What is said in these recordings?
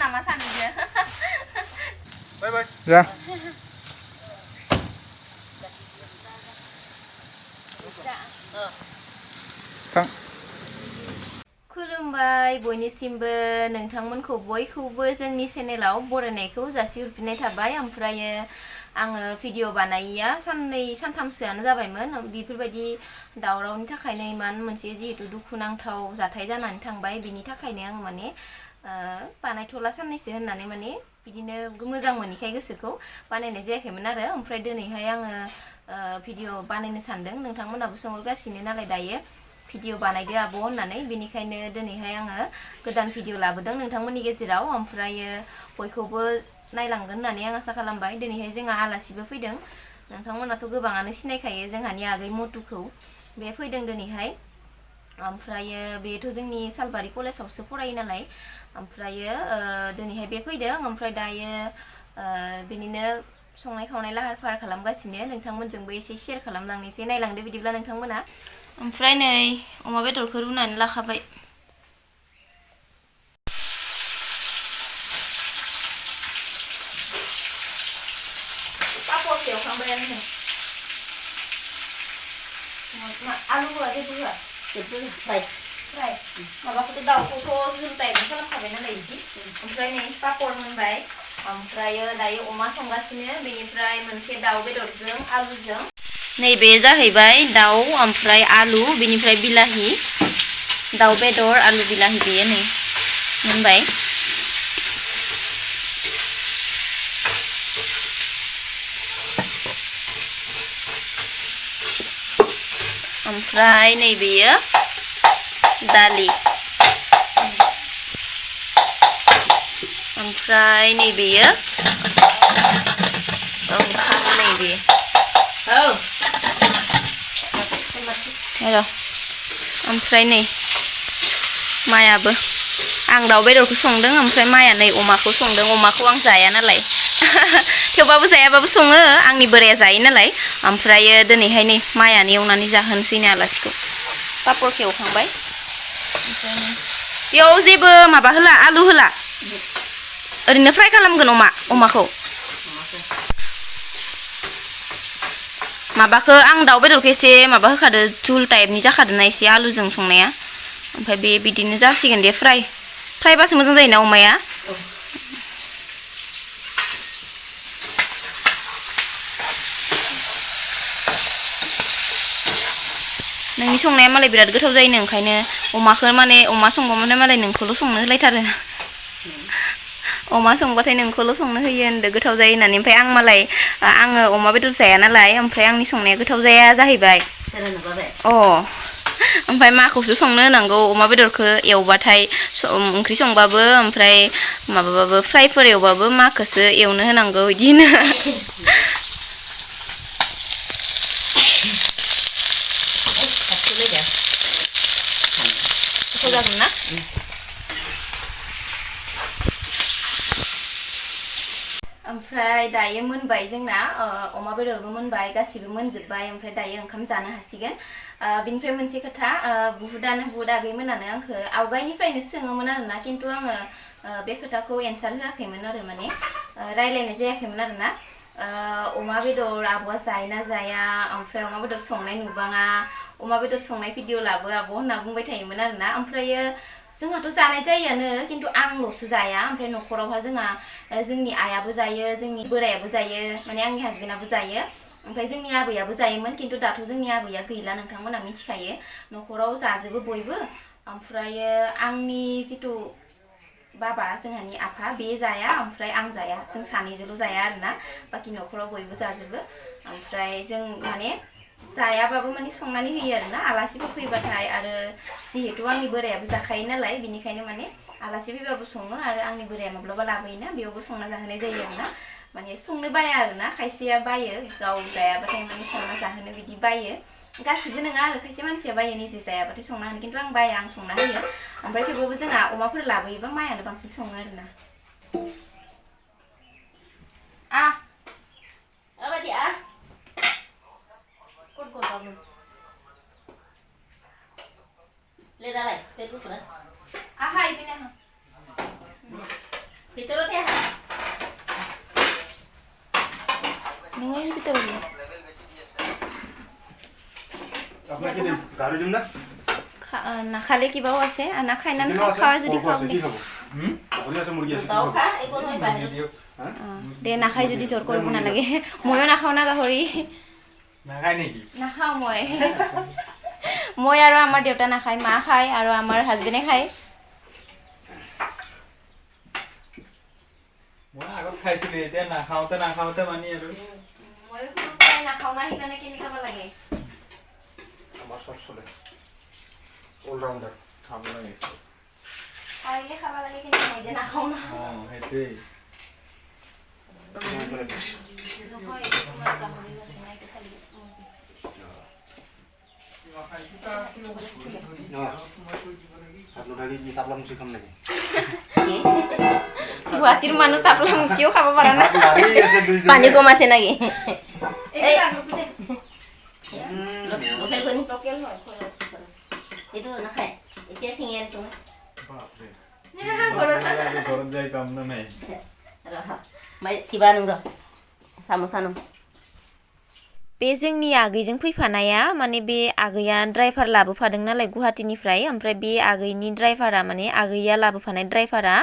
sama Sanija. Bye bye. Dạ. Thằng. खुलुमबाय बयनिसिमबो नोंथांमोनखौ बयखौबो जोंनि चेनेलाव बरायनायखौ जासिहरफिननाय थाबाय ओमफ्रायो आङो भिडिअ बानायिया साननै सानथामसोआनो जाबायमोन बेफोरबायदि दावरावनि थाखायनो इमान मोनसे जिहेतु दुखुनांथाव जाथाय जानानै थांबाय बिनि थाखायनो आं माने बानायथ'ला साननैसो होननानै माने बिदिनो मोजां मोनिखाय गोसोखौ बानायनाय जायाखैमोन आरो ओमफ्राय दिनैहाय आङो भिडिअ बानायनो सानदों नोंथांमोनाबो सोंहरगासिनो नालाय दायो भिडिअ बानायदो आब' होननानै बेनिखायनो दिनैहाय आङो गोदान भिडिअ लाबोदों नोंथांमोननि गेजेराव ओमफ्रायो बयखौबो नायलांगोन होननानै आं आसा खालामबाय दिनैहाय जोंहा आलासिबो फैदों नोंथांमोनाथ' गोबाङानो सिनायखायो जोंहानि आगै मटुखौ बे फैदों दिनैहाय ओमफ्रायो बेथ' जोंनि सालबारि कलेजावसो फरायो नालाय ओमफ्रायो दिनैहाय बे फैदों ओमफ्राय दायो बिनिनो संनाय खावनाय लाहार फाहार खालामगासिनो नोंथांमोनजोंबो एसे शेयार खालामलांनोसै नायलांदो बिदिब्ला नोंथांमोना ओमफ्राय नै अमा बेदरखौ रुनानै लाखाबाय पापरखौ एवखांबायानो नै आलु होआ जेबो होआ फ्राय माबाखौथ' दाउखौथ' जों टाइम खालामखाबाय नालाय इदि ओमफ्राय नै पापर मोनबाय ओमफ्रायो दायो अमा संगासिनो बेनिफ्राय मोनसे दाउ बेदरजों आलुजों नैबे जाहैबाय दाउ ओमफ्राय आलु बेनिफ्राय बिलाहि दाउ बेदर आलु बिलाहि बेयो नै मोनबाय ओमफ्राय नैबेयो दालि ओमफ्राय नैबेयो ओंखाम नैबे हेल' ओमफ्राय नै मायाबो आं दाउ बेदरखौ संदों ओमफ्राय माया नै अमाखौ संदों अमाखौ आं जाया नालाय थेवबाबो जायाबाबो सङो आंनि बोराया जायो नालाय ओमफ्रायो दिनैहाय नै मायानो एवनानै जाहोनोसै नै आलासिखौ पापरखौ एवखांबाय बेयाव जेबो माबा होला आलु होला ओरैनो फ्राय खालामगोन अमाखौ माबाखौ आं दाउ बेदरखौ एसे माबा होखादो झुल टाइपनि जाखादोना एसे आलुजों संनाया ओमफ्राय बे बिदिनो जासिगोन दे फ्रायबासो मोजां जायोना अमाया नोंनि संनाया मालाय बिराद गोथाव जायोनो ओंखायनो अमाखौ माने अमा संबा माने मालाय नोंखौल' संनो होलायथारो अमा संबाथाय नोंखौल' संनो होयो होनदो गोथाव जायो होननानै ओमफ्राय आं मालाय आङो अमा बेदर जाया नालाय ओमफ्राय आंनि संनाया गोथाव जाया जाहैबाय ओमफ्राय माखौसो संनो होनांगौ अमा बेदरखौ एवबाथाय ओंख्रि संबाबो ओमफ्राय माबाबाबो फ्रायफोर एवबाबो माखौसो एवनो होनांगौ बिदिनो जागोन ना ओमफ्राय दायो मोनबाय जोंना अमा बेदरबो मोनबाय गासिबो मोनजोबबाय ओमफ्राय दायो ओंखाम जानो हासिगोन बिनिफ्राय मोनसे खोथा बुहुद आगैमोनानो आंखौ आवगायनिफ्रायनो सोङोमोन आरोना खिन्थु आङो बे खोथाखौ एन्सार होआखैमोन आरो माने रायलायनाय जायाखैमोन आरोना अमा बेदर आब'आ जायोना जाया ओमफ्राय अमा बेदर संनाय नुबाङा अमा बेदर संनाय भिडिअ लाबो आब' होनना बुंबाय थायोमोन आरोना ओमफ्रायो जोंहाथ' जानाय जायोआनो खिन्थु आंल'सो जाया ओमफ्राय न'खरावहा जोंनि आइयाबो जायो जोंनि बोरायाबो जायो माने आंनि हासबेन्डआबो जायो ओमफ्राय जोंनि आबैयाबो जायोमोन खिन्थु दाथ' जोंनि आबैया गैला नोंथांमोना मिथिखायो न'खराव जाजोबो बयबो ओमफ्रायो आंनि जिथु बाबा जोंहानि आफा बे जाया ओमफ्राय आं जाया जों सानैजोंल' जाया आरोना बाखि न'खराव बयबो जाजोबो ओमफ्राय जों माने जायाबाबो माने संनानै होयो आरोना आलासिफोर फैबाथाय आरो जिहेतु आंनि बोरायाबो जाखायो नालाय बिनिखायनो माने आलासि फैबाबो सङो आरो आंनि बोराया माब्लाबा लाबोयोना बेयावबो संना जाहोनाय जायो आरोना माने संनो बाया आरोना खायसेया बायो गाव जायाबाथाय माने संना जाहोनो बिदि बायो गासिबो नङा आरो खायसे मानसिया बायो निजे जायाबाथाय संना होनो खिन्थु आं बाया आं संना होयो ओमफ्राय थेवबाबो जोंहा अमाफोर लाबोयोबा मायानो बांसिन सङो आरोना Pitoro deh. Nengai pitoro deh. আপনার কি দিন গাড়ি দিন না না খালে কিবাও আছে না খাইনান খাওয়া যদি খাও কি খাবো বলি আছে মুরগি আছে দাও খা একো নয় বাহির দে না খাই যদি জোর কৰিব নালাগে ময়ো নাখাও না গাহৰি নাখায় নেকি নাখাও মই আৰু আমাৰ দেউতা নাখায় মা খায় আৰু আমাৰ হাজবেণ্ডে খায় মই আগত খাইছিলো এতিয়া নাখাওতে মানি আৰু মই নাখাও না সেইকাৰণে কিনি খাব লাগে আমার সব চলে অলরাউন্ডার খাব লাগিছে খাইলে খাব লাগে কিন্তু মই যে নাখাও না সেইটোৱেই নহয় তোমাৰ গাহৰি আছে নাই খালি গুৱাহাটীৰ মানুহ তাপলা মুচিও খাব পাৰা না পানী কম আছে নাকি এইটো নাখায় এতিয়া চিঙি আনিছো ঘৰত যাই কাম নাই किबा नों र साम'सा नों बे जोंनि आगैजों फैफानाया माने बे आगैया ड्राइभार लाबोफादों नालाय गुवाहाटीनिफ्राय ओमफ्राय बे आगैनि ड्राइभारा माने आगैया लाबोफानाय ड्राइभारा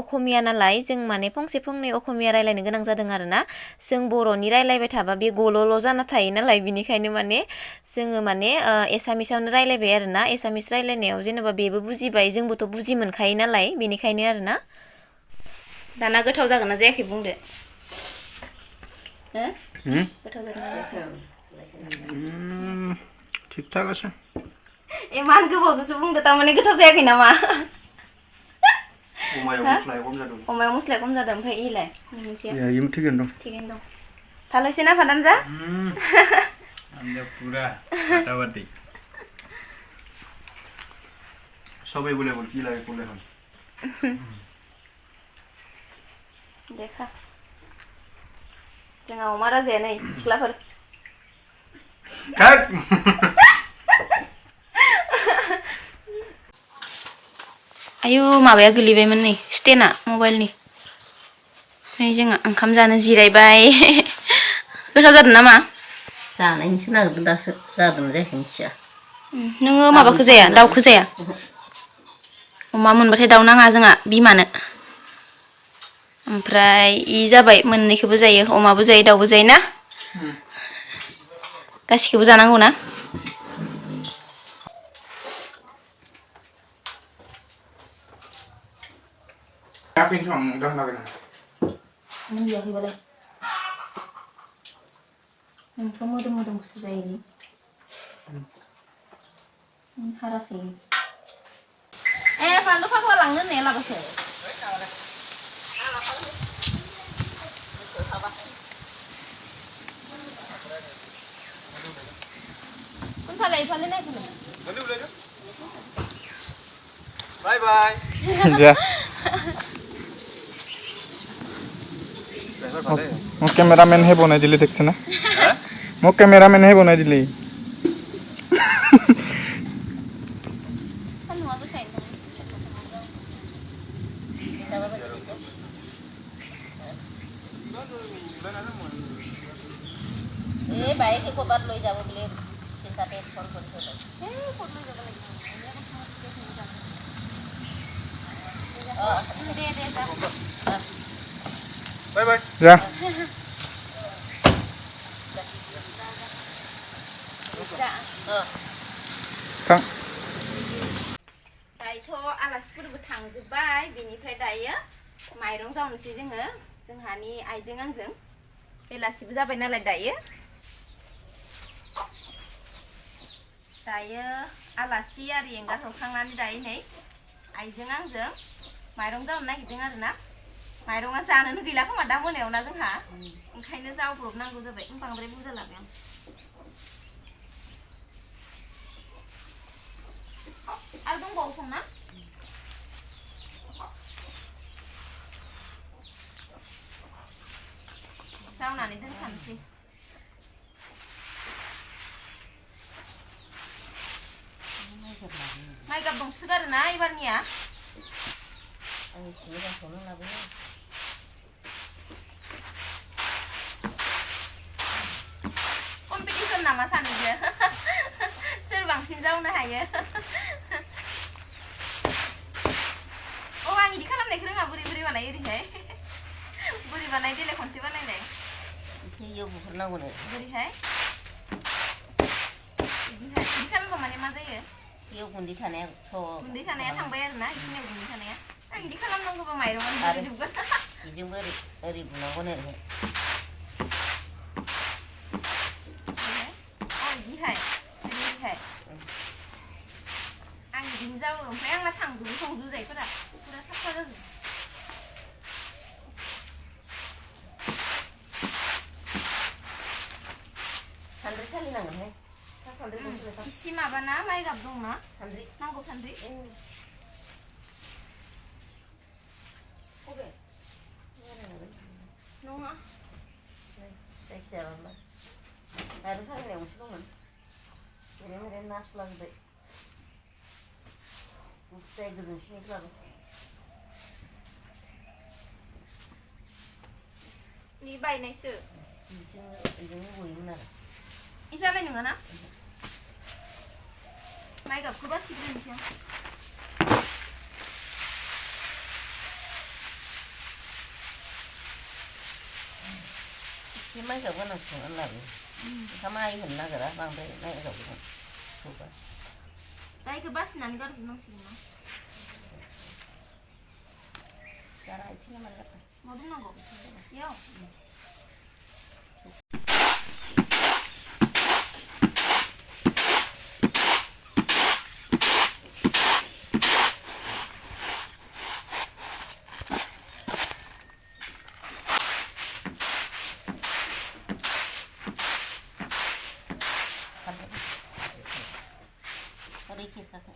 अखमिया नालाय जों माने फंसे फंनै अखमिया रायलायनो गोनां जादों आरोना जों बर'नि रायलायबाय थाबा बे गल'ल' जाना थायो नालाय बिनिखायनो माने जोङो माने एसामिसावनो रायलायबाय आरोना एसामिस रायलायनायाव जेनेबा बेबो बुजिबाय जोंबोथ' बुजि मोनखायो नालाय बिनिखायनो आरोना दाना गोथाव जागोन ना जायाखै बुंदो गोथाव जागोन ना जायाखै ঠিক ঠাক আছে इमान गोबावजोंसो बुंदो तारमाने गोथाव जायाखै नामा अमायाव मस्लाया खम जादों अमायाव मस्लाया खम जादों ओमफ्राय इलाय मोनसेया इम थिगैनो दं थिगैनो दं थालयसे ना फादानजा आंजा पुरा फाटाफाटी सब एभेलेबल কি লাগে কোলে হন देखा जोंहा अमा राजाया नै सिख्लाफोर काट आयु माबाया गोलैबायमोन नै स्टेना मबाइलनि ओमफ्राय जोंहा ओंखाम जानो जिरायबाय गोथाव जादों नामा जानायनिसो नागिरदों दासो जादोंना जायाखै मिथिया नोङो माबाखौ जाया दाउखौ जाया अमा मोनबाथाय दाउ नाङा जोंहा बिमानो ओमफ्राय इ जाबाय मोननैखौबो जायो अमाबो जायो दाउबो जायो ना गासिखौबो जानांगौ ना काफिन सं दं लागोन नों जायाखैबालाय नोंथ' मोदोमसो जायो हारासो फानलु फाग्ला लांनो होननाया लाबोसो फालाय फाले नाय फाले बाय बाय जा মোক কেমেৰামেনহে বনাই দিলি দেখছে না মোক কেমেৰামেনহে বনাই দিলি এই বাইকে ক'ৰবাত লৈ যাব বুলি চিন্তাতে ফোন কৰিছে बाय बाय जा थां दायोथ' आलासिफोरबो थांजोब्बाय बेनिफ्राय दायो माइरं जावनोसै जोङो जोंहानि आइजों आंजों बेलासिबो जाबाय नालाय दायो आलासि आरि एंगारहरखांनानै दायो नै आइजों आंजों माइरं जावनो नागिरदों आरोना माइरंआ जानोनो गैला खोमा दा मोनायाव ना जोंहा ओंखायनो जावब्रबनांगौ जाबाय बांद्राय बुरजा लाबाय आं आरो दंबावो संना जावनानै दोनखानोसै माइ गाब दंसोगारोना एबारनिया आंनि सिनि गांखौनो लाबोयो कम्पिटिसन नामा सानैजों सोर बांसिन जावनो हायो अ आं इदि खालामनायखौ रोङा बोरै बोरै बानायो ओरैहाय बोरै बानाय देलाय खनसे बानायनाय बेखौ इयाव बुहरनांगौनो बोरैहाय इदि खालामबा माने मा जायो इयाव गुन्दै थानाया सब गुन्दै थानाया थांबाय आरोना इखिनियाव गुन्दै थानाया आं इदि खालामनांगौबा माइरङा आरो जोबगोन बेजोंबो ओरै ओरै बुनांगौनो ओरैहाय इदिहाय इदिहाय आं इदिनो जावो ओमफ्राय आंना थांजोबो संजुजाइफोरा फुरा साफा जाजोबो सान्द्रि सालिनांगोनहाय सान्द्रि गंसे इसे माबाना माइ गाब दंना सान्द्रि नांगौ सान्द्रि बबे नङा जायखिजाया माबा आरो सालिनाय गंसे दंमोन ओरैनो ओरैनो नासलाजोब्बाय जाय गोजौसिनिब्लाबो नि बायनायसो बेजोंनो गयोमोन आरो इ जाबाय नङा ना माइ गाबखौ बासिग्रोनोसै आं एसे माइ गाब गोनां संनानै लाबोयो ओंखामा आइ होनो नागिरा बांद्राय माइ गाब गोनां सौबा दा इखौ बासिनानै गारजोबनांसिगोन ना जारा आथिङा माला मा बुंनांगौ इयाव ओरै खेखाखौ